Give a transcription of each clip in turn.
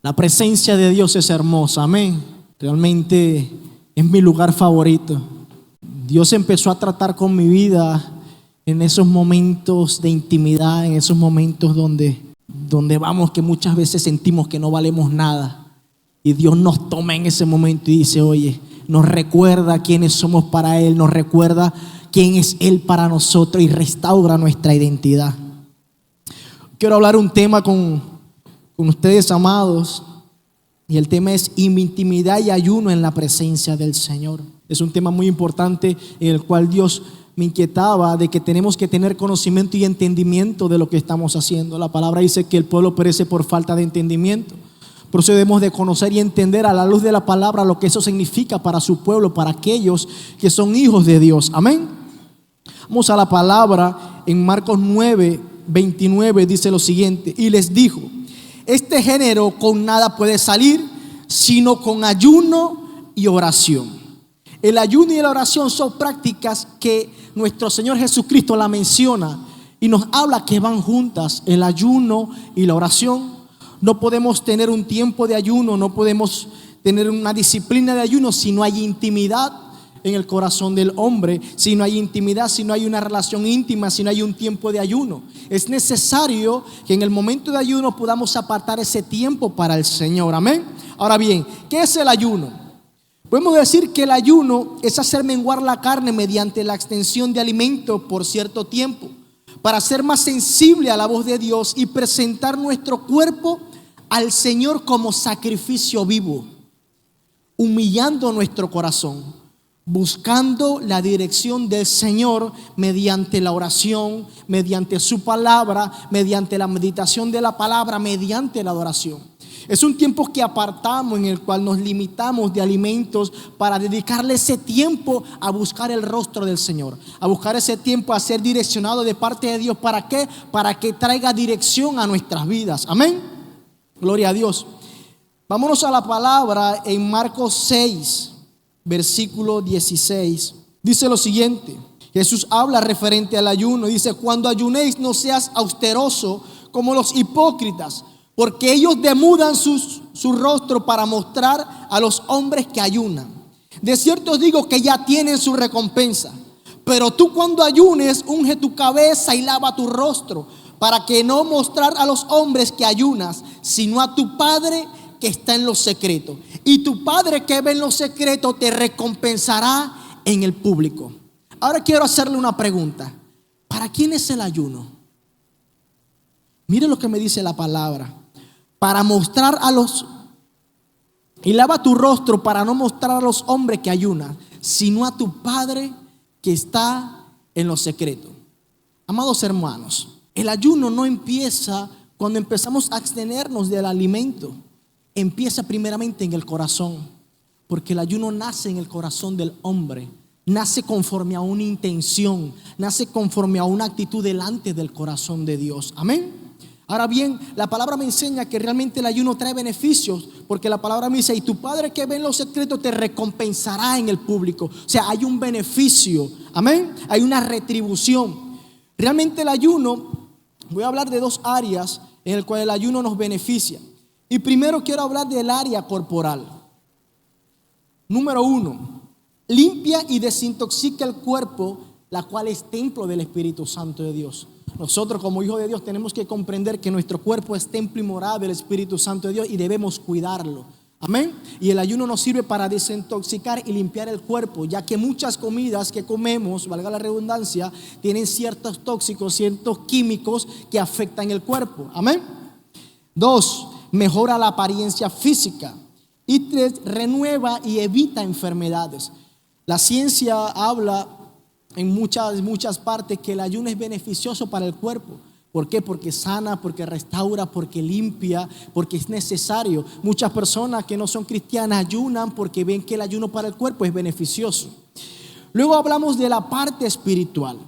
La presencia de Dios es hermosa, amén. Realmente es mi lugar favorito. Dios empezó a tratar con mi vida en esos momentos de intimidad, en esos momentos donde vamos, que muchas veces sentimos que no valemos nada. Y Dios nos toma en ese momento y dice, oye, nos recuerda quiénes somos para Él, nos recuerda quién es Él para nosotros y restaura nuestra identidad. Quiero hablar un tema con ustedes, amados, y el tema es intimidad y ayuno en la presencia del Señor. Es un tema muy importante en el cual Dios me inquietaba de que tenemos que tener conocimiento y entendimiento de lo que estamos haciendo. La palabra dice que el pueblo perece por falta de entendimiento. Por eso debemos de conocer y entender a la luz de la palabra lo que eso significa para su pueblo, para aquellos que son hijos de Dios. Amén. Vamos a la palabra en Marcos 9:29, dice lo siguiente: y les dijo, este género con nada puede salir, sino con ayuno y oración. El ayuno y la oración son prácticas que nuestro Señor Jesucristo la menciona y nos habla que van juntas, el ayuno y la oración. No podemos tener un tiempo de ayuno, no podemos tener una disciplina de ayuno si no hay intimidad en el corazón del hombre, si no hay intimidad, si no hay una relación íntima, si no hay un tiempo de ayuno. Es necesario que en el momento de ayuno podamos apartar ese tiempo para el Señor, amén. Ahora bien, ¿qué es el ayuno? Podemos decir que el ayuno es hacer menguar la carne mediante la extensión de alimento por cierto tiempo, para ser más sensible a la voz de Dios y presentar nuestro cuerpo al Señor como sacrificio vivo, humillando nuestro corazón, buscando la dirección del Señor mediante la oración, mediante su palabra, mediante la meditación de la palabra, mediante la adoración. Es un tiempo que apartamos, en el cual nos limitamos de alimentos para dedicarle ese tiempo a buscar el rostro del Señor, a buscar ese tiempo a ser direccionado de parte de Dios. ¿Para qué? Para que traiga dirección a nuestras vidas. Amén. Gloria a Dios. Vámonos a la palabra en Marcos 6, versículo 16. Dice lo siguiente. Jesús habla referente al ayuno. Dice, cuando ayunéis no seas austeroso como los hipócritas, porque ellos demudan su rostro para mostrar a los hombres que ayunan. De cierto os digo que ya tienen su recompensa. Pero tú cuando ayunes, unge tu cabeza y lava tu rostro, para que no mostrar a los hombres que ayunas, sino a tu Padre que está en lo secreto. Y tu Padre que ve en lo secreto te recompensará en el público. Ahora quiero hacerle una pregunta. ¿Para quién es el ayuno? Mire lo que me dice la palabra. Para mostrar a los... Y lava tu rostro para no mostrar a los hombres que ayunan, sino a tu Padre que está en lo secreto. Amados hermanos, el ayuno no empieza cuando empezamos a abstenernos del alimento. Empieza primeramente en el corazón, porque el ayuno nace en el corazón del hombre. Nace conforme a una intención, nace conforme a una actitud delante del corazón de Dios. Amén. Ahora bien, la palabra me enseña que realmente el ayuno trae beneficios, porque la palabra me dice, y tu Padre que ve en los secretos te recompensará en el público. O sea, hay un beneficio, amén, hay una retribución. Realmente el ayuno, voy a hablar de dos áreas en el cual el ayuno nos beneficia. Y primero quiero hablar del área corporal. Número 1, limpia y desintoxica el cuerpo, la cual es templo del Espíritu Santo de Dios. Nosotros como hijos de Dios tenemos que comprender que nuestro cuerpo es templo y morada del Espíritu Santo de Dios y debemos cuidarlo. Amén. Y el ayuno nos sirve para desintoxicar y limpiar el cuerpo, ya que muchas comidas que comemos, valga la redundancia, tienen ciertos tóxicos, ciertos químicos que afectan el cuerpo. Amén. 2, mejora la apariencia física. Y 3, renueva y evita enfermedades. La ciencia habla en muchas partes que el ayuno es beneficioso para el cuerpo. ¿Por qué? Porque sana, porque restaura, porque limpia, porque es necesario. Muchas personas que no son cristianas ayunan porque ven que el ayuno para el cuerpo es beneficioso. Luego hablamos de la parte espiritual.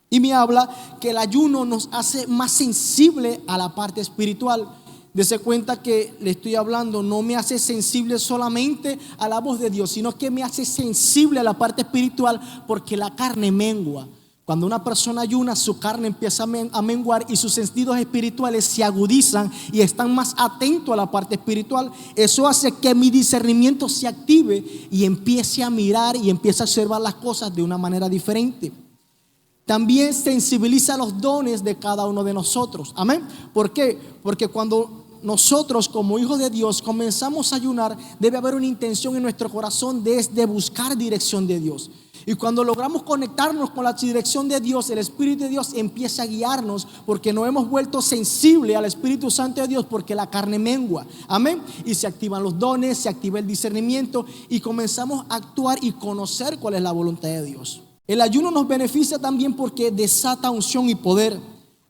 Y me habla que el ayuno nos hace más sensible a la parte espiritual. Dese cuenta que le estoy hablando, no me hace sensible solamente a la voz de Dios, sino que me hace sensible a la parte espiritual, porque la carne mengua. Cuando una persona ayuna, su carne empieza a menguar y sus sentidos espirituales se agudizan y están más atentos a la parte espiritual. Eso hace que mi discernimiento se active y empiece a mirar y empiece a observar las cosas de una manera diferente. También sensibiliza los dones de cada uno de nosotros. Amén. ¿Por qué? Porque cuando nosotros como hijos de Dios comenzamos a ayunar, debe haber una intención en nuestro corazón de buscar dirección de Dios. Y cuando logramos conectarnos con la dirección de Dios, el Espíritu de Dios empieza a guiarnos, porque nos hemos vuelto sensibles al Espíritu Santo de Dios, porque la carne mengua. Amén. Y se activan los dones, se activa el discernimiento y comenzamos a actuar y conocer cuál es la voluntad de Dios. El ayuno nos beneficia también porque desata unción y poder.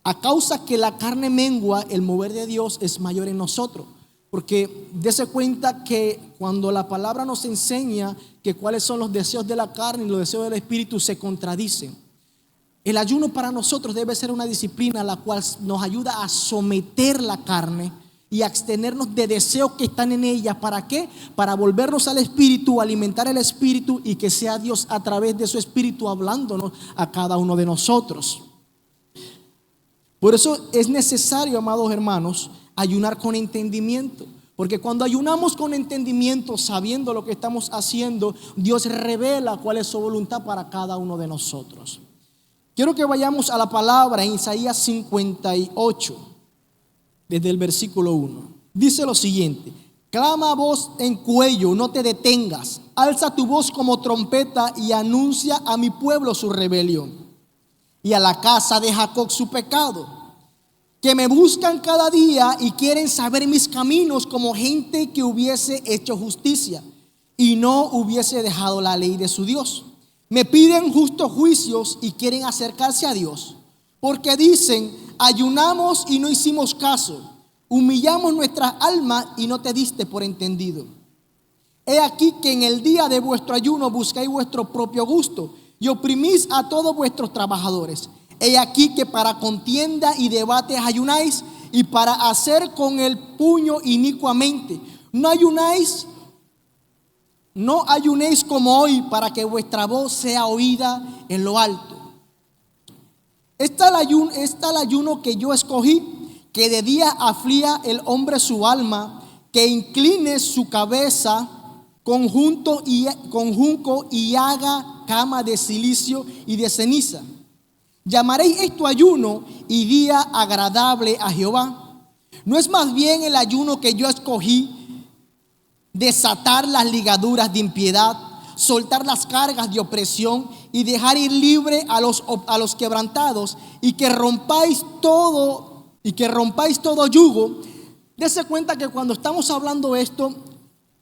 A causa que la carne mengua, el mover de Dios es mayor en nosotros. Porque dése cuenta que cuando la palabra nos enseña que cuáles son los deseos de la carne y los deseos del espíritu se contradicen. El ayuno para nosotros debe ser una disciplina la cual nos ayuda a someter la carne y a abstenernos de deseos que están en ella. ¿Para qué? Para volvernos al espíritu, alimentar el espíritu y que sea Dios a través de su espíritu hablándonos a cada uno de nosotros. Por eso es necesario, amados hermanos, ayunar con entendimiento. Porque cuando ayunamos con entendimiento, sabiendo lo que estamos haciendo, Dios revela cuál es su voluntad para cada uno de nosotros. Quiero que vayamos a la palabra en Isaías 58, desde el versículo 1. Dice lo siguiente: clama a voz en cuello, no te detengas. Alza tu voz como trompeta y anuncia a mi pueblo su rebelión y a la casa de Jacob su pecado, que me buscan cada día y quieren saber mis caminos, como gente que hubiese hecho justicia y no hubiese dejado la ley de su Dios. Me piden justos juicios y quieren acercarse a Dios, porque dicen: ayunamos y no hicimos caso, humillamos nuestras almas y no te diste por entendido. He aquí que en el día de vuestro ayuno buscáis vuestro propio gusto y oprimís a todos vuestros trabajadores. He aquí que para contienda y debates ayunáis, y para hacer con el puño inicuamente. No ayunéis como hoy, para que vuestra voz sea oída en lo alto. Está el ayuno que yo escogí, que de día aflía el hombre su alma, que incline su cabeza con junco y haga cama de silicio y de ceniza. Llamaréis esto ayuno y día agradable a Jehová. ¿No es más bien el ayuno que yo escogí, desatar las ligaduras de impiedad, soltar las cargas de opresión y dejar ir libre a los quebrantados, y que rompáis todo yugo? Dese cuenta que cuando estamos hablando esto,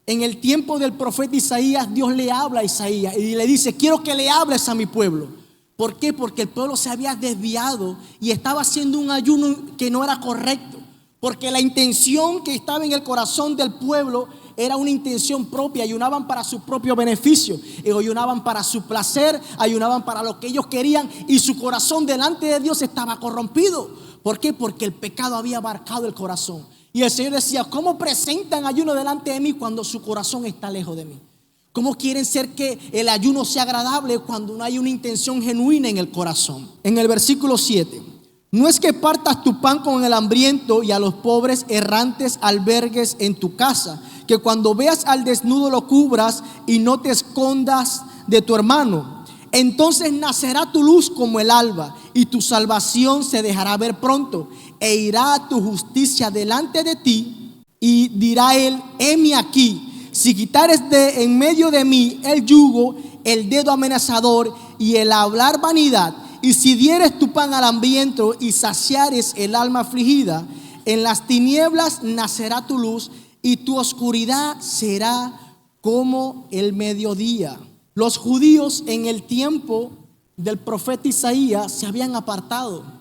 en el tiempo del profeta Isaías, Dios le habla a Isaías y le dice: quiero que le hables a mi pueblo. ¿Por qué? Porque el pueblo se había desviado y estaba haciendo un ayuno que no era correcto. Porque la intención que estaba en el corazón del pueblo era una intención propia. Ayunaban para su propio beneficio, ayunaban para su placer, ayunaban para lo que ellos querían, y su corazón delante de Dios estaba corrompido. ¿Por qué? Porque el pecado había abarcado el corazón. Y el Señor decía: ¿cómo presentan ayuno delante de mí cuando su corazón está lejos de mí? ¿Cómo quieren ser que el ayuno sea agradable cuando no hay una intención genuina en el corazón? En el versículo 7: no es que partas tu pan con el hambriento y a los pobres errantes albergues en tu casa, que cuando veas al desnudo lo cubras y no te escondas de tu hermano. Entonces nacerá tu luz como el alba y tu salvación se dejará ver pronto, e irá tu justicia delante de ti, y dirá él: heme aquí. Si quitares de en medio de mí el yugo, el dedo amenazador y el hablar vanidad, y si dieres tu pan al hambriento y saciares el alma afligida, en las tinieblas nacerá tu luz y tu oscuridad será como el mediodía. Los judíos en el tiempo del profeta Isaías se habían apartado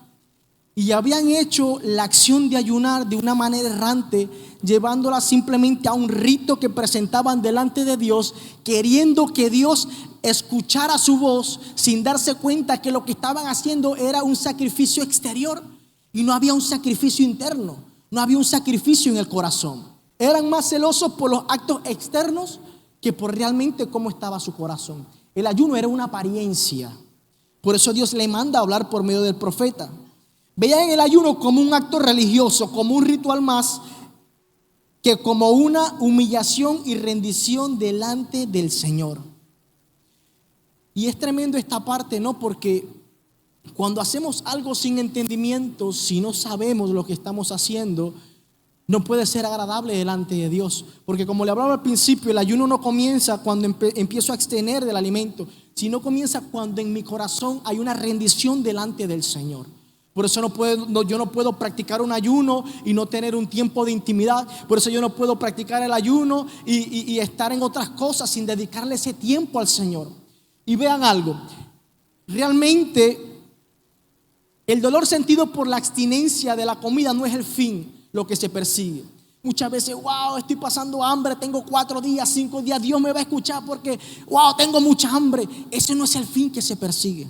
y habían hecho la acción de ayunar de una manera errante, llevándola simplemente a un rito que presentaban delante de Dios, queriendo que Dios escuchara su voz, sin darse cuenta que lo que estaban haciendo era un sacrificio exterior y no había un sacrificio interno, no había un sacrificio en el corazón. Eran más celosos por los actos externos que por realmente cómo estaba su corazón. El ayuno era una apariencia. Por eso Dios le manda a hablar por medio del profeta. Vean el ayuno como un acto religioso, como un ritual más, que como una humillación y rendición delante del Señor. Y es tremendo esta parte, ¿no? Porque cuando hacemos algo sin entendimiento, si no sabemos lo que estamos haciendo, no puede ser agradable delante de Dios. Porque como le hablaba al principio, el ayuno no comienza cuando empiezo a abstener del alimento, sino comienza cuando en mi corazón hay una rendición delante del Señor. Por eso yo no puedo practicar un ayuno y no tener un tiempo de intimidad. Por eso yo no puedo practicar el ayuno y estar en otras cosas sin dedicarle ese tiempo al Señor. Y vean algo, realmente el dolor sentido por la abstinencia de la comida no es el fin, lo que se persigue. Muchas veces, wow, estoy pasando hambre, tengo 4 días, 5 días, Dios me va a escuchar porque, wow, tengo mucha hambre. Ese no es el fin que se persigue.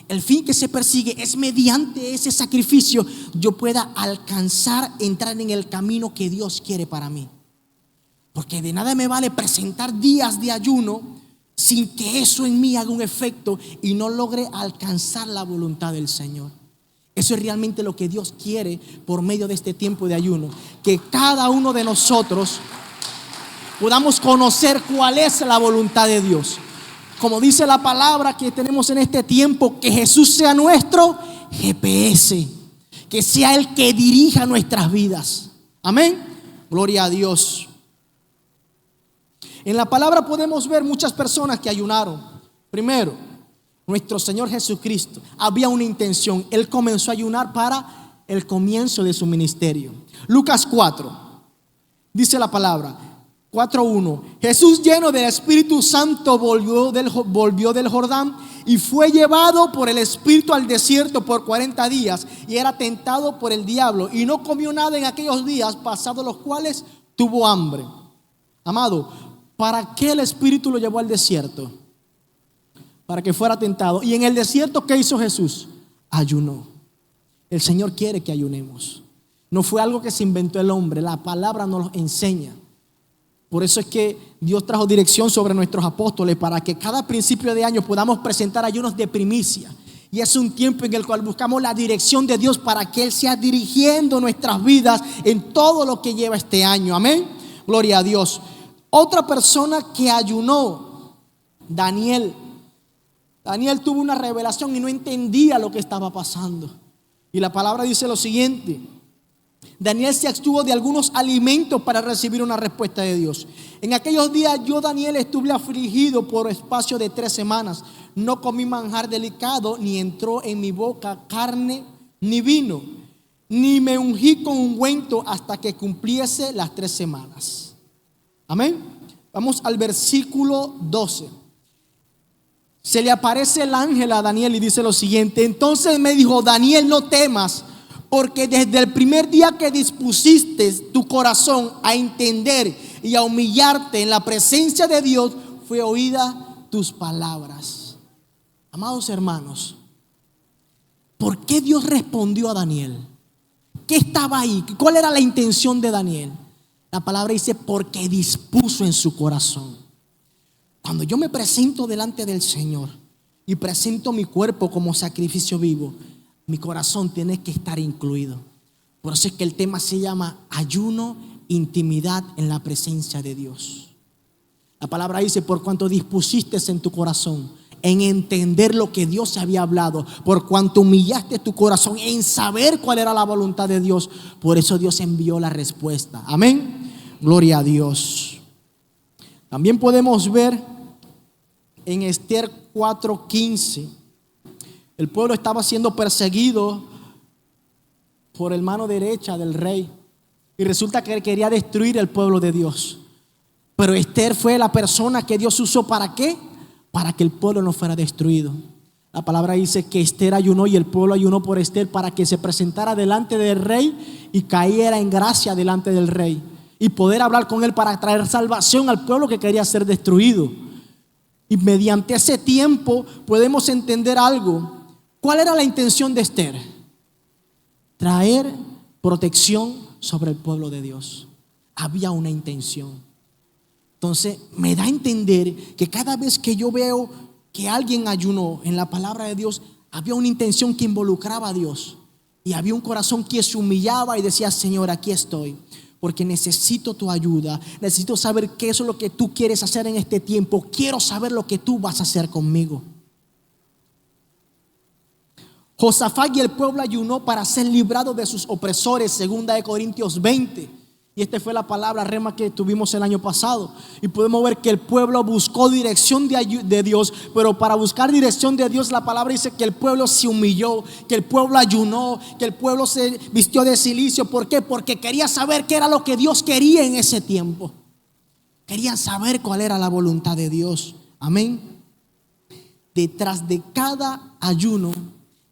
El fin que se persigue es mediante ese sacrificio yo pueda alcanzar, entrar en el camino que Dios quiere para mí. Porque de nada me vale presentar días de ayuno sin que eso en mí haga un efecto y no logre alcanzar la voluntad del Señor. Eso es realmente lo que Dios quiere por medio de este tiempo de ayuno. Que cada uno de nosotros podamos conocer cuál es la voluntad de Dios. Como dice la palabra que tenemos en este tiempo, que Jesús sea nuestro GPS, que sea el que dirija nuestras vidas. Amén. Gloria a Dios. En la palabra podemos ver muchas personas que ayunaron. Primero, nuestro Señor Jesucristo había una intención. Él comenzó a ayunar para el comienzo de su ministerio. Lucas 4, dice la palabra 4:1. Jesús, lleno del Espíritu Santo, volvió del Jordán y fue llevado por el Espíritu al desierto por 40 días y era tentado por el diablo y no comió nada en aquellos días, pasados los cuales tuvo hambre. Amado, ¿para qué el Espíritu lo llevó al desierto? Para que fuera tentado. Y en el desierto, ¿qué hizo Jesús? Ayunó. El Señor quiere que ayunemos. No fue algo que se inventó el hombre, la palabra nos lo enseña. Por eso es que Dios trajo dirección sobre nuestros apóstoles para que cada principio de año podamos presentar ayunos de primicia. Y es un tiempo en el cual buscamos la dirección de Dios para que Él sea dirigiendo nuestras vidas en todo lo que lleva este año. Amén. Gloria a Dios. Otra persona que ayunó, Daniel. Daniel tuvo una revelación y no entendía lo que estaba pasando. Y la palabra dice lo siguiente: Daniel se abstuvo de algunos alimentos para recibir una respuesta de Dios. En aquellos días yo, Daniel, estuve afligido por espacio de 3 semanas. No comí manjar delicado, ni entró en mi boca carne ni vino, ni me ungí con ungüento hasta que cumpliese las 3 semanas. Amén. Vamos al versículo 12. Se le aparece el ángel a Daniel y dice lo siguiente: entonces me dijo, Daniel, no temas, porque desde el primer día que dispusiste tu corazón a entender y a humillarte en la presencia de Dios, fue oída tus palabras. Amados hermanos, ¿por qué Dios respondió a Daniel? ¿Qué estaba ahí? ¿Cuál era la intención de Daniel? La palabra dice, porque dispuso en su corazón. Cuando yo me presento delante del Señor y presento mi cuerpo como sacrificio vivo, mi corazón tiene que estar incluido. Por eso es que el tema se llama ayuno, intimidad en la presencia de Dios. La palabra dice, por cuanto dispusiste en tu corazón en entender lo que Dios había hablado, por cuanto humillaste tu corazón en saber cuál era la voluntad de Dios, por eso Dios envió la respuesta. Amén. Gloria a Dios. También podemos ver en Esther 4:15. El pueblo estaba siendo perseguido por el mano derecha del rey. Y resulta que él quería destruir el pueblo de Dios. Pero Esther fue la persona que Dios usó. ¿Para qué? Para que el pueblo no fuera destruido. La palabra dice que Esther ayunó y el pueblo ayunó por Esther para que se presentara delante del rey y cayera en gracia delante del rey. Y poder hablar con él para traer salvación al pueblo que quería ser destruido. Y mediante ese tiempo podemos entender algo. ¿Cuál era la intención de Esther? Traer protección sobre el pueblo de Dios. Había una intención. Entonces me da a entender que cada vez que yo veo que alguien ayunó en la palabra de Dios, había una intención que involucraba a Dios. Y había un corazón que se humillaba y decía: Señor, aquí estoy, porque necesito tu ayuda. Necesito saber qué es lo que tú quieres hacer en este tiempo. Quiero saber lo que tú vas a hacer conmigo. Josafat y el pueblo ayunó para ser librado de sus opresores, 2 Corintios 20. Y esta fue la palabra rema que tuvimos el año pasado. Y podemos ver que el pueblo buscó dirección de Dios. Pero para buscar dirección de Dios, la palabra dice que el pueblo se humilló, que el pueblo ayunó, que el pueblo se vistió de cilicio. ¿Por qué? Porque quería saber qué era lo que Dios quería en ese tiempo. Querían saber cuál era la voluntad de Dios. Amén. Detrás de cada ayuno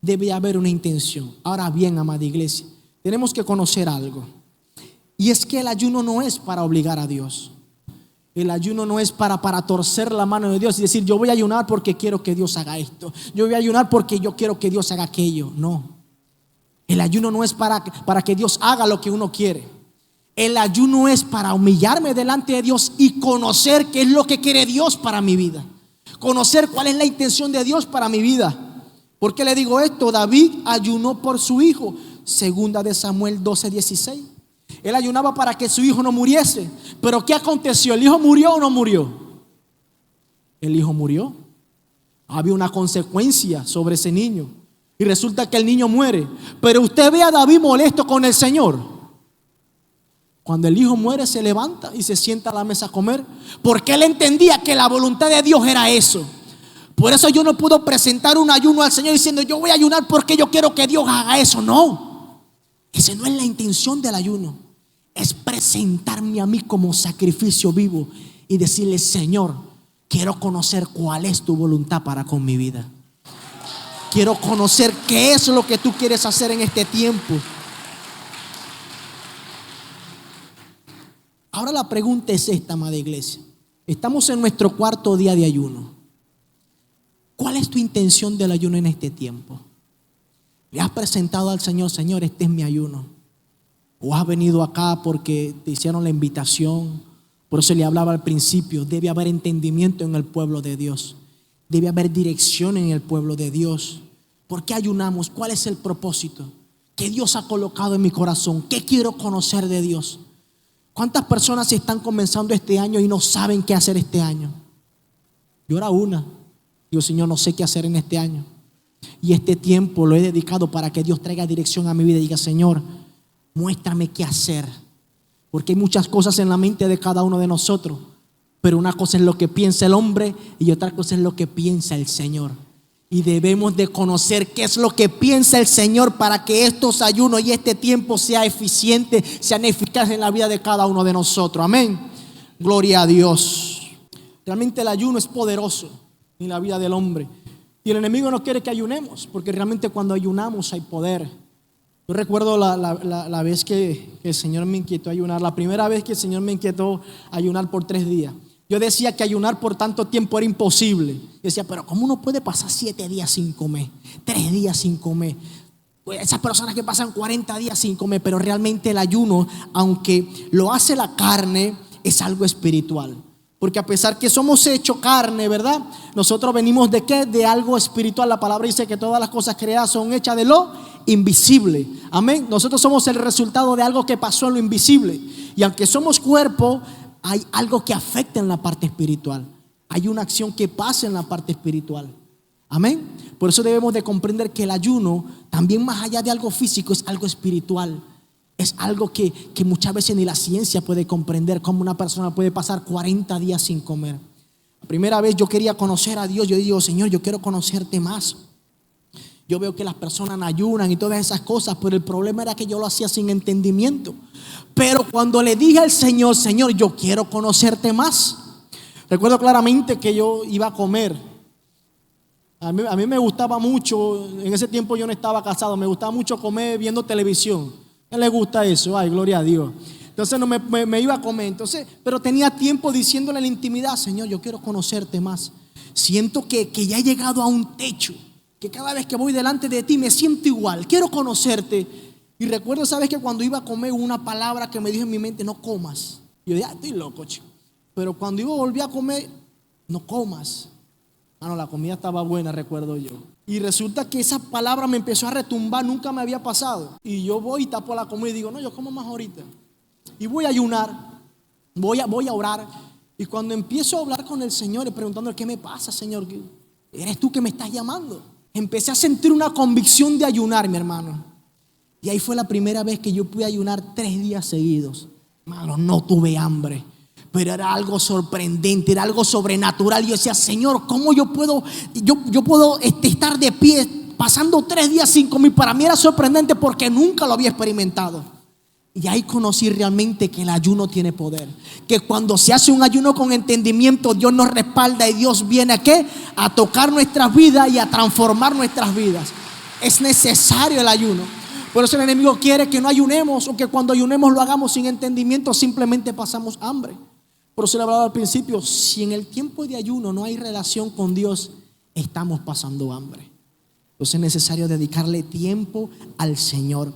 debe haber una intención. Ahora bien, amada iglesia, tenemos que conocer algo. Y es que el ayuno no es para obligar a Dios. El ayuno no es para torcer la mano de Dios y decir: yo voy a ayunar porque quiero que Dios haga esto, yo voy a ayunar porque yo quiero que Dios haga aquello. No. El ayuno no es para que Dios haga lo que uno quiere. El ayuno es para humillarme delante de Dios y conocer qué es lo que quiere Dios para mi vida. Conocer cuál es la intención de Dios para mi vida. ¿Por qué le digo esto? David ayunó por su hijo. 2 Samuel 12:16. Él ayunaba para que su hijo no muriese. Pero ¿qué aconteció? ¿El hijo murió o no murió? El hijo murió. Había una consecuencia sobre ese niño. Y resulta que el niño muere. Pero usted ve a David molesto con el Señor. Cuando el hijo muere, se levanta y se sienta a la mesa a comer. Porque él entendía que la voluntad de Dios era eso. Por eso yo no puedo presentar un ayuno al Señor diciendo: yo voy a ayunar porque yo quiero que Dios haga eso. No. Esa no es la intención del ayuno. Es presentarme a mí como sacrificio vivo y decirle: Señor, quiero conocer cuál es tu voluntad para con mi vida. Quiero conocer qué es lo que tú quieres hacer en este tiempo. Ahora la pregunta es esta, amada iglesia. Estamos en nuestro 4º día de ayuno. ¿Cuál es tu intención del ayuno en este tiempo? ¿Le has presentado al Señor: Señor, este es mi ayuno? ¿O has venido acá porque te hicieron la invitación? Por eso le hablaba al principio: debe haber entendimiento en el pueblo de Dios. Debe haber dirección en el pueblo de Dios. ¿Por qué ayunamos? ¿Cuál es el propósito? ¿Qué Dios ha colocado en mi corazón? ¿Qué quiero conocer de Dios? ¿Cuántas personas están comenzando este año y no saben qué hacer este año? Yo era una. Digo: Señor, no sé qué hacer en este año. Y este tiempo lo he dedicado para que Dios traiga dirección a mi vida y diga: Señor, muéstrame qué hacer. Porque hay muchas cosas en la mente de cada uno de nosotros. Pero una cosa es lo que piensa el hombre y otra cosa es lo que piensa el Señor. Y debemos de conocer qué es lo que piensa el Señor para que estos ayunos y este tiempo sea eficiente, sean eficaces en la vida de cada uno de nosotros. Amén. Gloria a Dios. Realmente el ayuno es poderoso en la vida del hombre. Y el enemigo no quiere que ayunemos, porque realmente cuando ayunamos hay poder. Yo recuerdo la vez que el Señor me inquietó a ayunar. La primera vez que el Señor me inquietó a ayunar por 3 días. Yo decía que ayunar por tanto tiempo era imposible. Yo decía: pero ¿cómo uno puede pasar 7 días sin comer? 3 días sin comer. Pues esas personas que pasan 40 días sin comer. Pero realmente el ayuno, aunque lo hace la carne, es algo espiritual. Porque a pesar que somos hechos carne, ¿verdad? Nosotros venimos ¿de qué? De algo espiritual. La palabra dice que todas las cosas creadas son hechas de lo invisible. Amén. Nosotros somos el resultado de algo que pasó en lo invisible. Y aunque somos cuerpo, hay algo que afecta en la parte espiritual. Hay una acción que pasa en la parte espiritual. Amén. Por eso debemos de comprender que el ayuno, también más allá de algo físico, es algo espiritual. Es algo que muchas veces ni la ciencia puede comprender. Cómo una persona puede pasar 40 días sin comer. La primera vez yo quería conocer a Dios. Yo digo: Señor, yo quiero conocerte más. Yo veo que las personas ayunan y todas esas cosas, pero el problema era que yo lo hacía sin entendimiento. Pero cuando le dije al Señor: Señor, yo quiero conocerte más. Recuerdo claramente que yo iba a comer. A mí me gustaba mucho, en ese tiempo yo no estaba casado, me gustaba mucho comer viendo televisión. ¿A quién le gusta eso? Ay, gloria a Dios. Entonces no me iba a comer. Entonces, pero tenía tiempo diciéndole en la intimidad: Señor, yo quiero conocerte más. Siento que ya he llegado a un techo, que cada vez que voy delante de ti me siento igual. Quiero conocerte. Y recuerdo, sabes, que cuando iba a comer, una palabra que me dijo en mi mente: no comas. Yo dije: estoy loco, chico. Pero cuando iba a volver a comer: no comas. La comida estaba buena, recuerdo yo. Y resulta que esa palabra me empezó a retumbar, nunca me había pasado. Y yo voy y tapo la comida y digo, no, yo como más ahorita. Y voy a ayunar, voy a orar. Y cuando empiezo a hablar con el Señor y preguntándole, ¿qué me pasa, Señor? ¿Eres tú que me estás llamando? Empecé a sentir una convicción de ayunar, mi hermano. Y ahí fue la primera vez que yo pude ayunar 3 días seguidos. Hermano, no tuve hambre, pero era algo sorprendente, era algo sobrenatural. Yo decía, Señor, ¿cómo yo puedo estar de pie pasando 3 días sin comer? Para mí era sorprendente porque nunca lo había experimentado. Y ahí conocí realmente que el ayuno tiene poder. Que cuando se hace un ayuno con entendimiento, Dios nos respalda y Dios viene ¿a qué? A tocar nuestras vidas y a transformar nuestras vidas. Es necesario el ayuno. Por eso el enemigo quiere que no ayunemos, o que cuando ayunemos lo hagamos sin entendimiento, simplemente pasamos hambre. Por eso le hablaba al principio, si en el tiempo de ayuno no hay relación con Dios, estamos pasando hambre. Entonces es necesario dedicarle tiempo al Señor.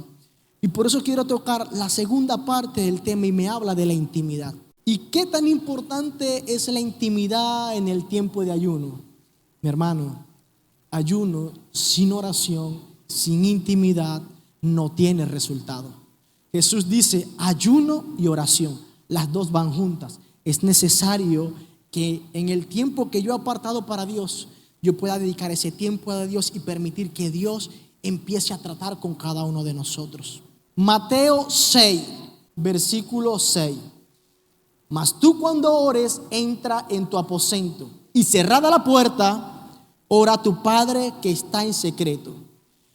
Y por eso quiero tocar la segunda parte del tema y me habla de la intimidad. ¿Y qué tan importante es la intimidad en el tiempo de ayuno? Mi hermano, ayuno sin oración, sin intimidad, no tiene resultado. Jesús dice ayuno y oración, las dos van juntas. Es necesario que en el tiempo que yo he apartado para Dios, yo pueda dedicar ese tiempo a Dios y permitir que Dios empiece a tratar con cada uno de nosotros. Mateo 6, versículo 6. Mas tú cuando ores, entra en tu aposento y cerrada la puerta, ora a tu Padre que está en secreto.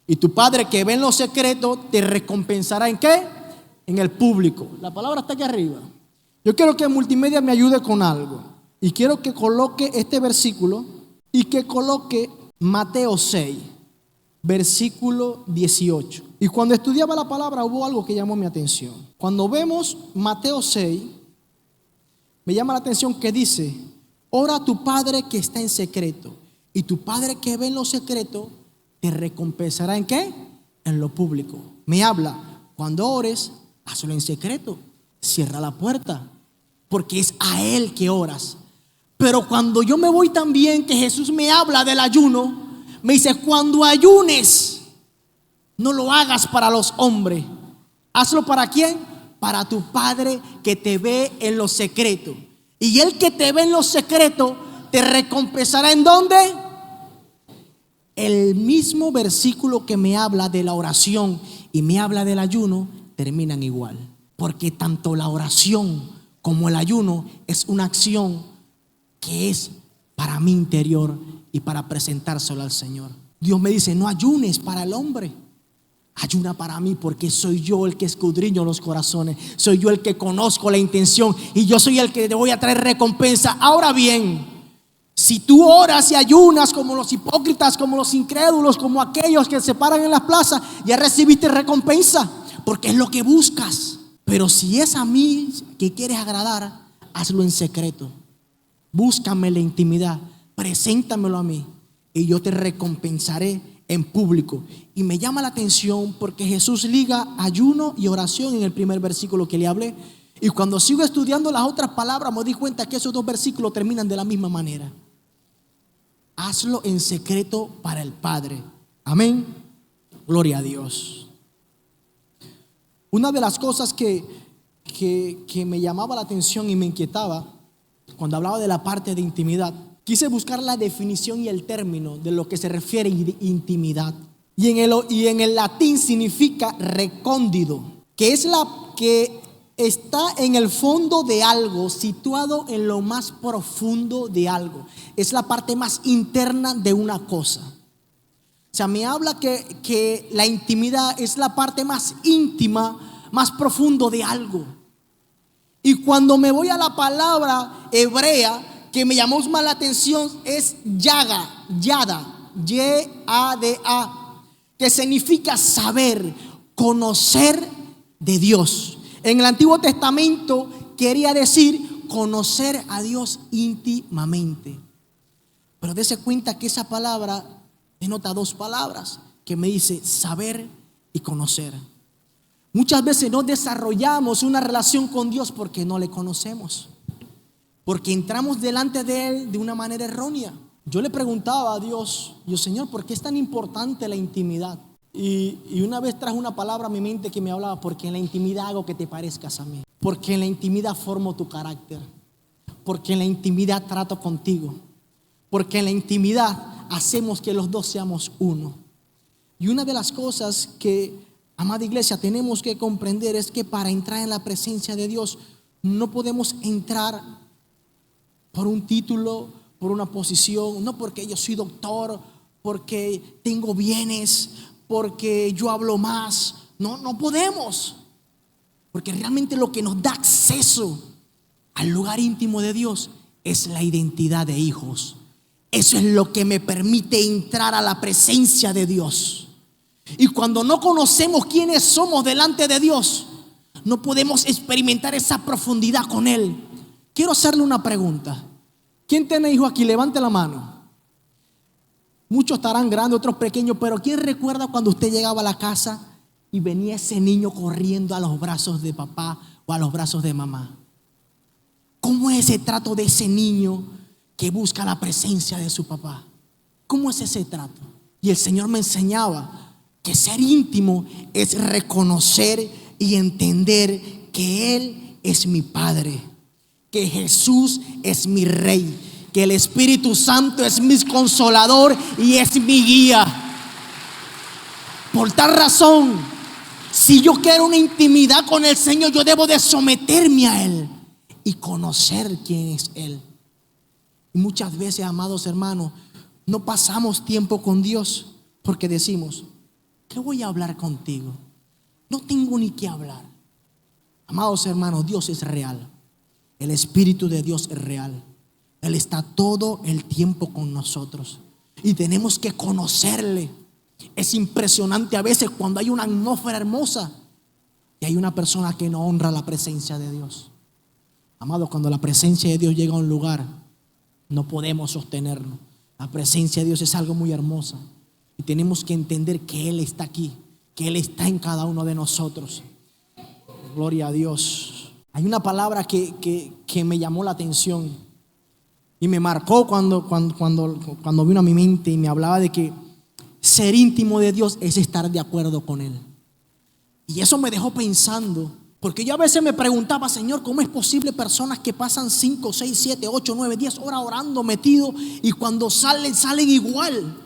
Y tu Padre que ve en lo secreto te recompensará ¿en qué? En el público. La palabra está aquí arriba. Yo quiero que Multimedia me ayude con algo. Y quiero que coloque este versículo y que coloque Mateo 6, versículo 18. Y cuando estudiaba la palabra hubo algo que llamó mi atención. Cuando vemos Mateo 6, me llama la atención que dice, ora a tu Padre que está en secreto. Y tu Padre que ve en lo secreto te recompensará ¿en qué? En lo público. Me habla, cuando ores, hazlo en secreto. Cierra la puerta, porque es a Él que oras. Pero cuando yo me voy también, que Jesús me habla del ayuno, me dice, cuando ayunes, no lo hagas para los hombres. Hazlo ¿para quién? Para tu Padre que te ve en lo secreto. Y Él que te ve en lo secreto te recompensará ¿en dónde? El mismo versículo que me habla de la oración y me habla del ayuno terminan igual. Porque tanto la oración como el ayuno es una acción que es para mi interior y para presentárselo al Señor. Dios me dice, no ayunes para el hombre, ayuna para mí, porque soy yo el que escudriño los corazones, soy yo el que conozco la intención y yo soy el que te voy a traer recompensa. Ahora bien, si tú oras y ayunas como los hipócritas, como los incrédulos, como aquellos que se paran en las plazas, ya recibiste recompensa, porque es lo que buscas. Pero si es a mí que quieres agradar, hazlo en secreto. Búscame la intimidad, preséntamelo a mí y yo te recompensaré en público. Y me llama la atención porque Jesús liga ayuno y oración en el primer versículo que le hablé. Y cuando sigo estudiando las otras palabras me di cuenta que esos dos versículos terminan de la misma manera. Hazlo en secreto para el Padre. Amén. Gloria a Dios. Una de las cosas que me llamaba la atención y me inquietaba cuando hablaba de la parte de intimidad, quise buscar la definición y el término de lo que se refiere a intimidad. Y en el latín significa recóndito, que es la que está en el fondo de algo, situado en lo más profundo de algo. Es la parte más interna de una cosa. O sea, me habla que la intimidad es la parte más íntima, más profundo de algo. Y cuando me voy a la palabra hebrea que me llamó más la atención es yada, Y-A-D-A, que significa saber, conocer de Dios. En el Antiguo Testamento quería decir conocer a Dios íntimamente. Pero dése cuenta que esa palabra denota dos palabras que me dice saber y conocer. Muchas veces no desarrollamos una relación con Dios porque no le conocemos, porque entramos delante de Él de una manera errónea. yo le preguntaba a Dios, yo, Señor, ¿por qué es tan importante la intimidad? Y una vez trajo una palabra a mi mente que me hablaba, porque en la intimidad hago que te parezcas a mí, porque en la intimidad formo tu carácter, porque en la intimidad trato contigo, porque en la intimidad hacemos que los dos seamos uno. Y una de las cosas que, amada iglesia, tenemos que comprender es que para entrar en la presencia de Dios no podemos entrar por un título, por una posición, no porque yo soy doctor, porque tengo bienes, porque yo hablo más. No podemos, porque realmente lo que nos da acceso al lugar íntimo de Dios es la identidad de hijos. Eso es lo que me permite entrar a la presencia de Dios. Y cuando no conocemos quiénes somos delante de Dios, no podemos experimentar esa profundidad con Él. Quiero hacerle una pregunta. ¿Quién tiene hijos aquí? Levante la mano. Muchos estarán grandes, otros pequeños, pero ¿quién recuerda cuando usted llegaba a la casa y venía ese niño corriendo a los brazos de papá o a los brazos de mamá? ¿Cómo es ese trato de ese niño que busca la presencia de su papá? ¿Cómo es ese trato? Y el Señor me enseñaba que ser íntimo es reconocer y entender que Él es mi Padre, que Jesús es mi Rey, que el Espíritu Santo es mi consolador y es mi guía. Por tal razón, si yo quiero una intimidad con el Señor, yo debo de someterme a Él y conocer quién es Él. Y muchas veces, amados hermanos, no pasamos tiempo con Dios porque decimos, ¿qué voy a hablar contigo? No tengo ni qué hablar. Amados hermanos, Dios es real. El Espíritu de Dios es real. Él está todo el tiempo con nosotros y tenemos que conocerle. Es impresionante a veces cuando hay una atmósfera hermosa y hay una persona que no honra la presencia de Dios. Amados, cuando la presencia de Dios llega a un lugar, no podemos sostenernos. La presencia de Dios es algo muy hermosa y tenemos que entender que Él está aquí, que Él está en cada uno de nosotros. Gloria a Dios. Hay una palabra que me llamó la atención y me marcó cuando vino a mi mente y me hablaba de que ser íntimo de Dios es estar de acuerdo con Él. Y eso me dejó pensando, porque yo a veces me preguntaba, Señor, ¿cómo es posible personas que pasan 5, 6, 7, 8, 9, 10 horas orando metido y cuando salen igual?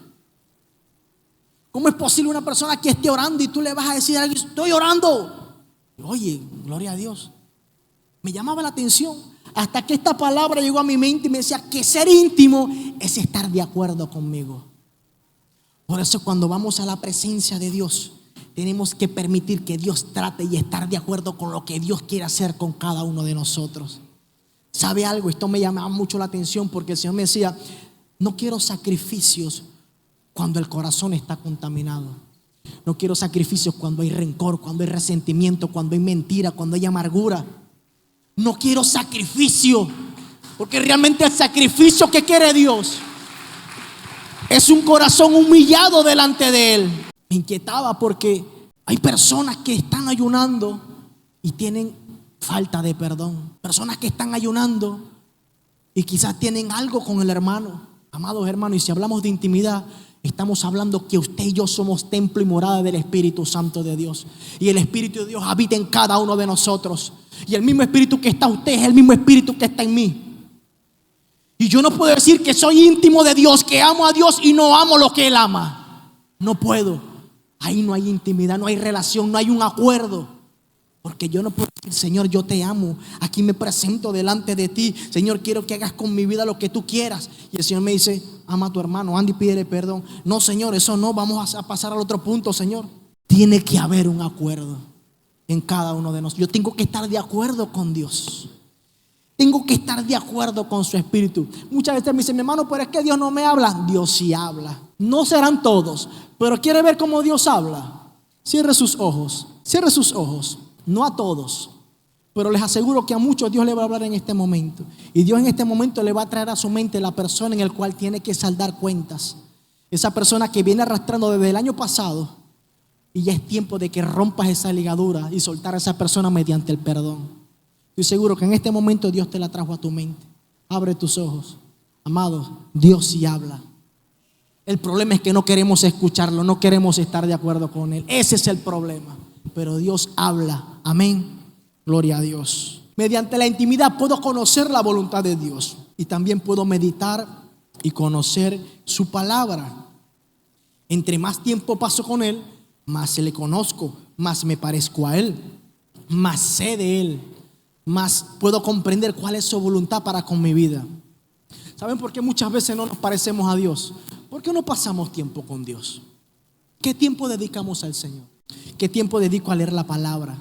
¿Cómo es posible una persona que esté orando y tú le vas a decir a alguien, estoy orando? Oye, gloria a Dios. Me llamaba la atención hasta que esta palabra llegó a mi mente y me decía que ser íntimo es estar de acuerdo conmigo. Por eso cuando vamos a la presencia de Dios, tenemos que permitir que Dios trate y estar de acuerdo con lo que Dios quiere hacer con cada uno de nosotros. ¿Sabe algo? Esto me llamaba mucho la atención porque el Señor me decía, no quiero sacrificios cuando el corazón está contaminado. No quiero sacrificios cuando hay rencor, cuando hay resentimiento, cuando hay mentira, cuando hay amargura. No quiero sacrificio, porque realmente el sacrificio que quiere Dios es un corazón humillado delante de Él. Me inquietaba porque hay personas que están ayunando y tienen falta de perdón. Personas que están ayunando y quizás tienen algo con el hermano. Amados hermanos, y si hablamos de intimidad, estamos hablando que usted y yo somos templo y morada del Espíritu Santo de Dios. Y el Espíritu de Dios habita en cada uno de nosotros. Y el mismo Espíritu que está en usted es el mismo Espíritu que está en mí. Y yo no puedo decir que soy íntimo de Dios, que amo a Dios y no amo lo que Él ama. No puedo. Ahí no hay intimidad, no hay relación, no hay un acuerdo. Porque yo no puedo decir, Señor, yo te amo. Aquí me presento delante de ti. Señor, quiero que hagas con mi vida lo que tú quieras. Y el Señor me dice, ama a tu hermano, anda y pídele perdón. No, Señor, eso no, vamos a pasar al otro punto, Señor. Tiene que haber un acuerdo en cada uno de nosotros. Yo tengo que estar de acuerdo con Dios. Tengo que estar de acuerdo con su Espíritu. Muchas veces me dicen, mi hermano, pero es que Dios no me habla. Dios sí habla. No serán todos, pero quiere ver cómo Dios habla. Cierre sus ojos. Cierre sus ojos. No a todos, pero les aseguro que a muchos Dios le va a hablar en este momento. Y Dios en este momento le va a traer a su mente la persona en la cual tiene que saldar cuentas. Esa persona que viene arrastrando desde el año pasado. Y ya es tiempo de que rompas esa ligadura y soltar a esa persona mediante el perdón. Estoy seguro que en este momento Dios te la trajo a tu mente. Abre tus ojos. Amado, Dios sí habla. El problema es que no queremos escucharlo, no queremos estar de acuerdo con Él. Ese es el problema. Pero Dios habla. Amén. Gloria a Dios. Mediante la intimidad puedo conocer la voluntad de Dios. Y también puedo meditar y conocer su palabra. Entre más tiempo paso con Él, más le conozco, más me parezco a Él, más sé de Él, más puedo comprender cuál es su voluntad para con mi vida. ¿Saben por qué muchas veces no nos parecemos a Dios? Porque no pasamos tiempo con Dios. ¿Qué tiempo dedicamos al Señor? ¿Qué tiempo dedico a leer la palabra?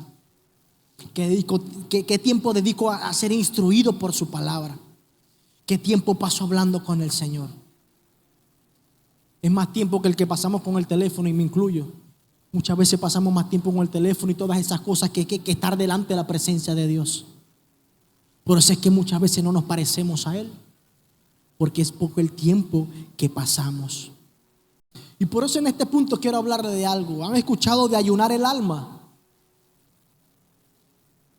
¿Qué tiempo dedico a ser instruido por su palabra? ¿Qué tiempo paso hablando con el Señor? Es más tiempo que el que pasamos con el teléfono, y me incluyo. Muchas veces pasamos más tiempo con el teléfono y todas esas cosas que estar delante de la presencia de Dios. Por eso es que muchas veces no nos parecemos a Él, porque es poco el tiempo que pasamos. Y por eso en este punto quiero hablarle de algo. ¿Han escuchado de ayunar el alma?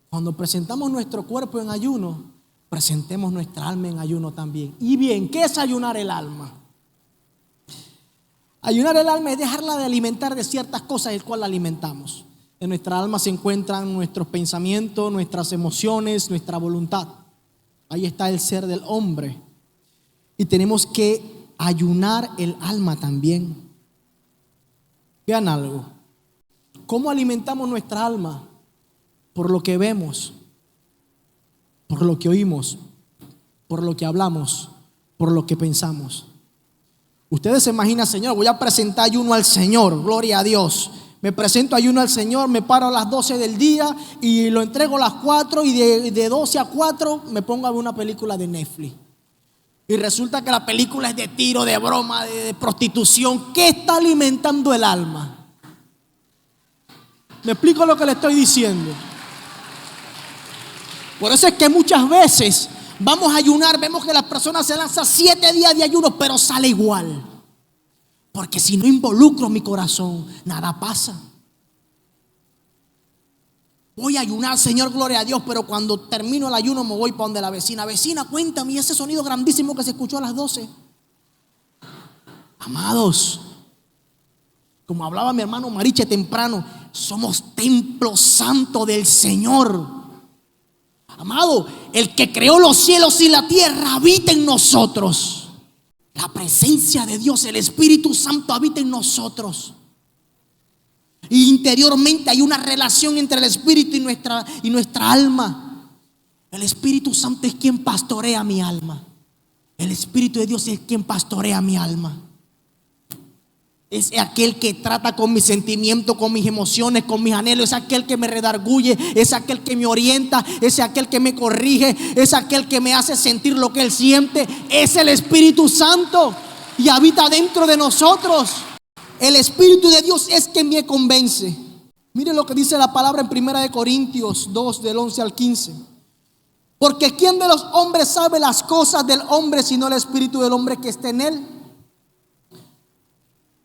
Cuando presentamos nuestro cuerpo en ayuno, presentemos nuestra alma en ayuno también. Y bien, ¿qué es ayunar el alma? Ayunar el alma es dejarla de alimentar de ciertas cosas el cual la alimentamos. En nuestra alma se encuentran nuestros pensamientos, nuestras emociones, nuestra voluntad. Ahí está el ser del hombre. Y tenemos que ayunar el alma también. Vean algo. ¿Cómo alimentamos nuestra alma? Por lo que vemos, por lo que oímos, por lo que hablamos, por lo que pensamos. Ustedes se imaginan, Señor, voy a presentar ayuno al Señor, gloria a Dios. Me presento ayuno al Señor, me paro a las 12 del día y lo entrego a las 4 y de 12 a 4 me pongo a ver una película de Netflix. Y resulta que la película es de tiro, de broma, de prostitución. ¿Qué está alimentando el alma? ¿Me explico lo que le estoy diciendo? Por eso es que muchas veces vamos a ayunar, vemos que las personas se lanzan 7 días de ayuno, pero sale igual. Porque si no involucro mi corazón, nada pasa. Voy a ayunar, Señor, gloria a Dios, pero cuando termino el ayuno me voy para donde la vecina. Vecina, cuéntame ese sonido grandísimo que se escuchó a las 12. Amados, como hablaba mi hermano Mariche temprano, somos templo santo del Señor. Amado, el que creó los cielos y la tierra habita en nosotros. La presencia de Dios, el Espíritu Santo habita en nosotros. Y interiormente hay una relación entre el Espíritu y nuestra alma. El Espíritu Santo es quien pastorea mi alma. El Espíritu de Dios es quien pastorea mi alma. Es aquel que trata con mis sentimientos, con mis emociones, con mis anhelos. Es aquel que me redarguye, es aquel que me orienta, es aquel que me corrige, es aquel que me hace sentir lo que Él siente. Es el Espíritu Santo y habita dentro de nosotros. El Espíritu de Dios es quien me convence. Mire lo que dice la palabra en 1 Corintios 2, del 11 al 15. Porque ¿quién de los hombres sabe las cosas del hombre sino el Espíritu del hombre que está en él?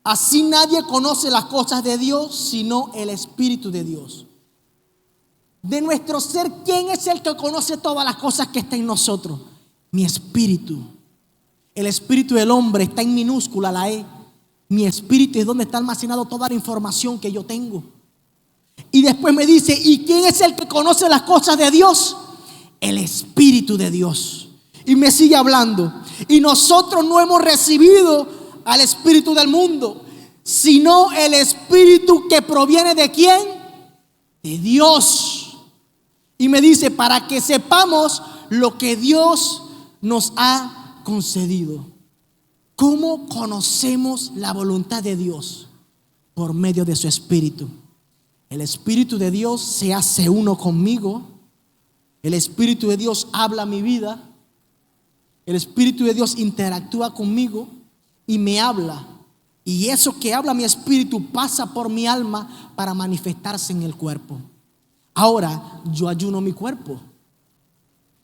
Así nadie conoce las cosas de Dios sino el Espíritu de Dios. De nuestro ser, ¿quién es el que conoce todas las cosas que están en nosotros? Mi espíritu. El espíritu del hombre está en minúscula, la E. Mi espíritu es donde está almacenado toda la información que yo tengo. Y después me dice, ¿y quién es el que conoce las cosas de Dios? El Espíritu de Dios. Y me sigue hablando. Y nosotros no hemos recibido al espíritu del mundo, sino el espíritu que proviene ¿de quién? De Dios. Y me dice, para que sepamos lo que Dios nos ha concedido. ¿Cómo conocemos la voluntad de Dios? Por medio de su Espíritu. El Espíritu de Dios se hace uno conmigo. El Espíritu de Dios habla mi vida. El Espíritu de Dios interactúa conmigo y me habla. Y eso que habla mi espíritu pasa por mi alma para manifestarse en el cuerpo. Ahora yo ayuno mi cuerpo.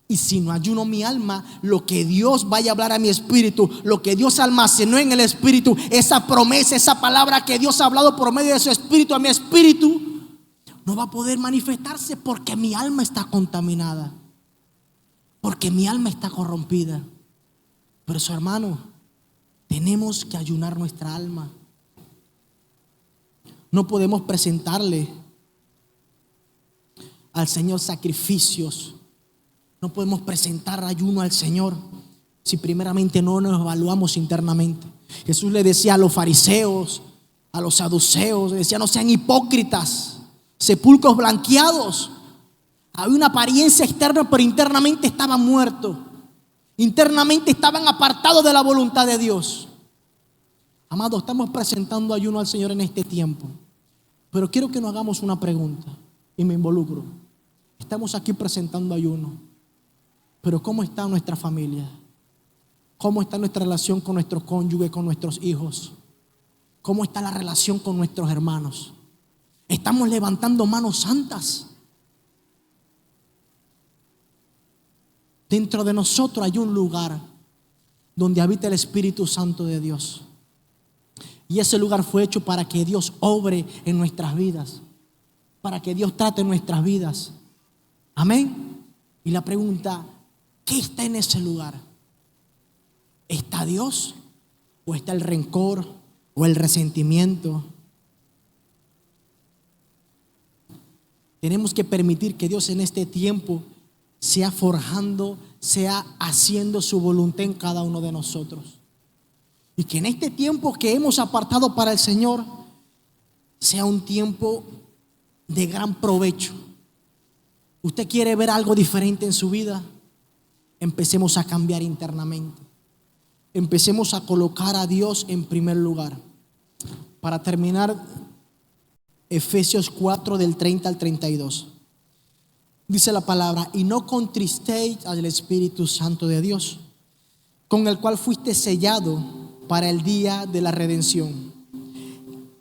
Y si no ayuno mi alma, lo que Dios vaya a hablar a mi espíritu, lo que Dios almacenó en el espíritu, esa promesa, esa palabra que Dios ha hablado por medio de su espíritu a mi espíritu, no va a poder manifestarse porque mi alma está contaminada, porque mi alma está corrompida. Pero eso, hermano, tenemos que ayunar nuestra alma. No podemos presentarle al Señor sacrificios. No podemos presentar ayuno al Señor si primeramente no nos evaluamos internamente. Jesús le decía a los fariseos, a los saduceos, le decía: no sean hipócritas, sepulcros blanqueados. Había una apariencia externa, pero internamente estaban muertos. Internamente estaban apartados de la voluntad de Dios. Amados, estamos presentando ayuno al Señor en este tiempo. Pero quiero que nos hagamos una pregunta, y me involucro. Estamos aquí presentando ayuno, pero ¿cómo está nuestra familia? ¿Cómo está nuestra relación con nuestros cónyuges, con nuestros hijos? ¿Cómo está la relación con nuestros hermanos? ¿Estamos levantando manos santas? Dentro de nosotros hay un lugar donde habita el Espíritu Santo de Dios. Y ese lugar fue hecho para que Dios obre en nuestras vidas, para que Dios trate nuestras vidas. Amén. Y la pregunta: ¿qué está en ese lugar? ¿Está Dios? ¿O está el rencor? ¿O el resentimiento? Tenemos que permitir que Dios en este tiempo sea forjando, sea haciendo su voluntad en cada uno de nosotros. Y que en este tiempo que hemos apartado para el Señor sea un tiempo de gran provecho. ¿Usted quiere ver algo diferente en su vida? Empecemos a cambiar internamente. Empecemos a colocar a Dios en primer lugar. Para terminar, Efesios 4 del 30 al 32. Dice la palabra: y no contristéis al Espíritu Santo de Dios, con el cual fuiste sellado para el día de la redención.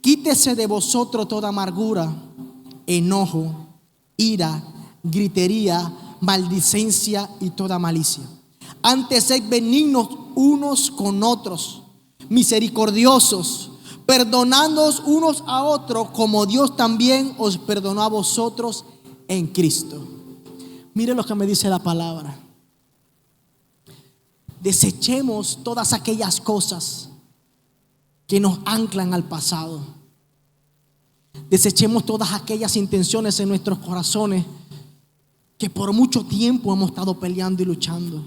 Quítese de vosotros toda amargura, enojo, ira, gritería, maldicencia y toda malicia. Antes sed benignos unos con otros, misericordiosos, perdonándoos unos a otros, como Dios también os perdonó a vosotros en Cristo. Mire lo que me dice la palabra. Desechemos todas aquellas cosas que nos anclan al pasado. Desechemos todas aquellas intenciones en nuestros corazones que por mucho tiempo hemos estado peleando y luchando.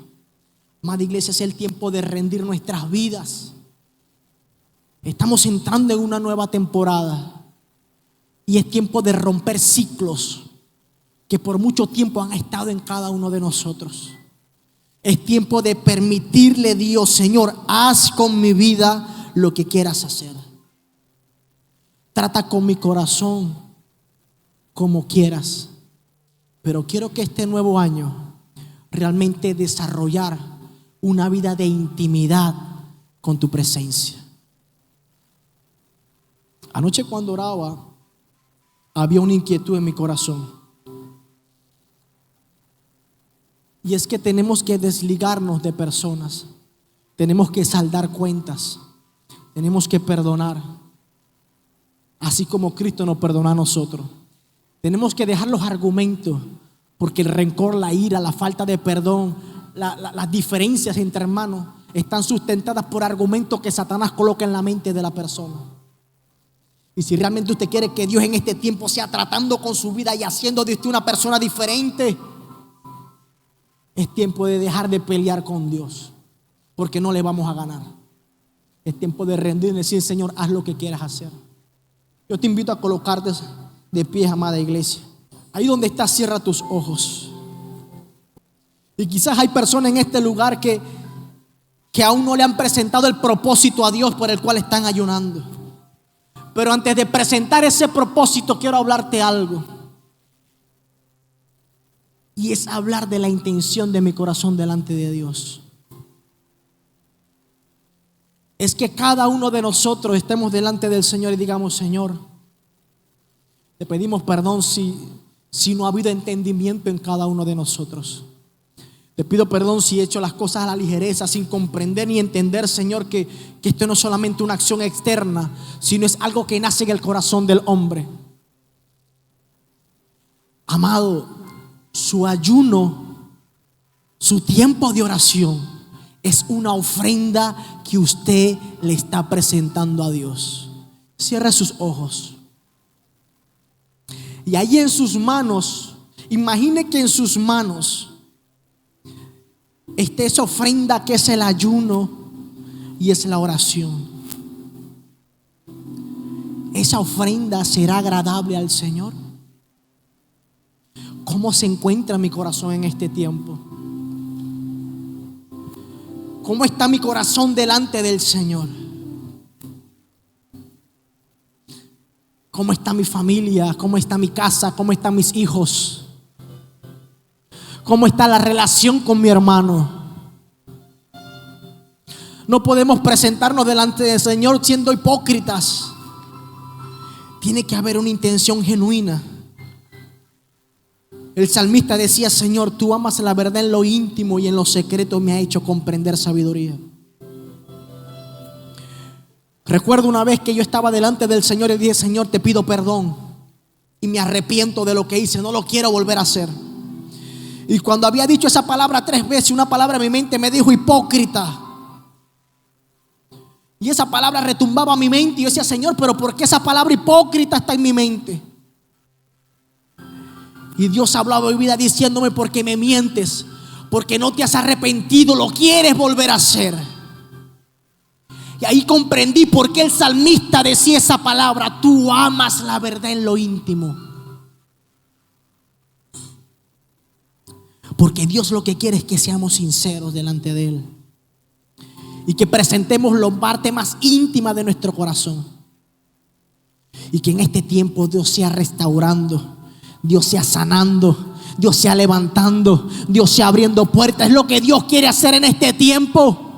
Amada iglesia, es el tiempo de rendir nuestras vidas. Estamos entrando en una nueva temporada y es tiempo de romper ciclos que por mucho tiempo han estado en cada uno de nosotros. Es tiempo de permitirle: Dios, Señor, haz con mi vida lo que quieras hacer. Trata con mi corazón como quieras. Pero quiero que este nuevo año realmente desarrollar una vida de intimidad con tu presencia. Anoche cuando oraba, había una inquietud en mi corazón. Y es que tenemos que desligarnos de personas. Tenemos que saldar cuentas. Tenemos que perdonar. Así como Cristo nos perdonó a nosotros. Tenemos que dejar los argumentos. Porque el rencor, la ira, la falta de perdón, las diferencias entre hermanos están sustentadas por argumentos que Satanás coloca en la mente de la persona. Y si realmente usted quiere que Dios en este tiempo sea tratando con su vida y haciendo de usted una persona diferente, es tiempo de dejar de pelear con Dios, porque no le vamos a ganar. Es tiempo de rendir y decir: Señor, haz lo que quieras hacer. Yo te invito a colocarte de pie, amada iglesia. Ahí donde estás, cierra tus ojos. Y quizás hay personas en este lugar que aún no le han presentado el propósito a Dios por el cual están ayunando. Pero antes de presentar ese propósito, quiero hablarte algo. Y es hablar de la intención de mi corazón delante de Dios. Es que cada uno de nosotros estemos delante del Señor y digamos: Señor, te pedimos perdón si no ha habido entendimiento en cada uno de nosotros. Te pido perdón si he hecho las cosas a la ligereza, sin comprender ni entender, Señor, que esto no es solamente una acción externa, sino es algo que nace en el corazón del hombre. Amado, su ayuno, su tiempo de oración Es una ofrenda que usted le está presentando a Dios. Cierre sus ojos. Y ahí en sus manos, imagine que en sus manos esté esa ofrenda que es el ayuno y es la oración. ¿Esa ofrenda será agradable al Señor? ¿Cómo se encuentra mi corazón en este tiempo? ¿Cómo está mi corazón delante del Señor? ¿Cómo está mi familia? ¿Cómo está mi casa? ¿Cómo están mis hijos? ¿Cómo está la relación con mi hermano? No podemos presentarnos delante del Señor siendo hipócritas. Tiene que haber una intención genuina. El salmista decía: Señor, tú amas la verdad en lo íntimo y en lo secreto me ha hecho comprender sabiduría. Recuerdo una vez que yo estaba delante del Señor y dije: Señor, te pido perdón y me arrepiento de lo que hice, no lo quiero volver a hacer. Y cuando había dicho esa palabra 3 veces, una palabra en mi mente me dijo: hipócrita. Y esa palabra retumbaba en mi mente y yo decía: Señor, pero ¿por qué esa palabra hipócrita está en mi mente? Y Dios hablaba en mi vida diciéndome: porque me mientes, porque no te has arrepentido, lo quieres volver a hacer. Y ahí comprendí por qué el salmista decía esa palabra: tú amas la verdad en lo íntimo. Porque Dios lo que quiere es que seamos sinceros delante de Él y que presentemos la parte más íntima de nuestro corazón. Y que en este tiempo Dios sea restaurando, Dios sea sanando, Dios sea levantando, Dios sea abriendo puertas. Es lo que Dios quiere hacer en este tiempo.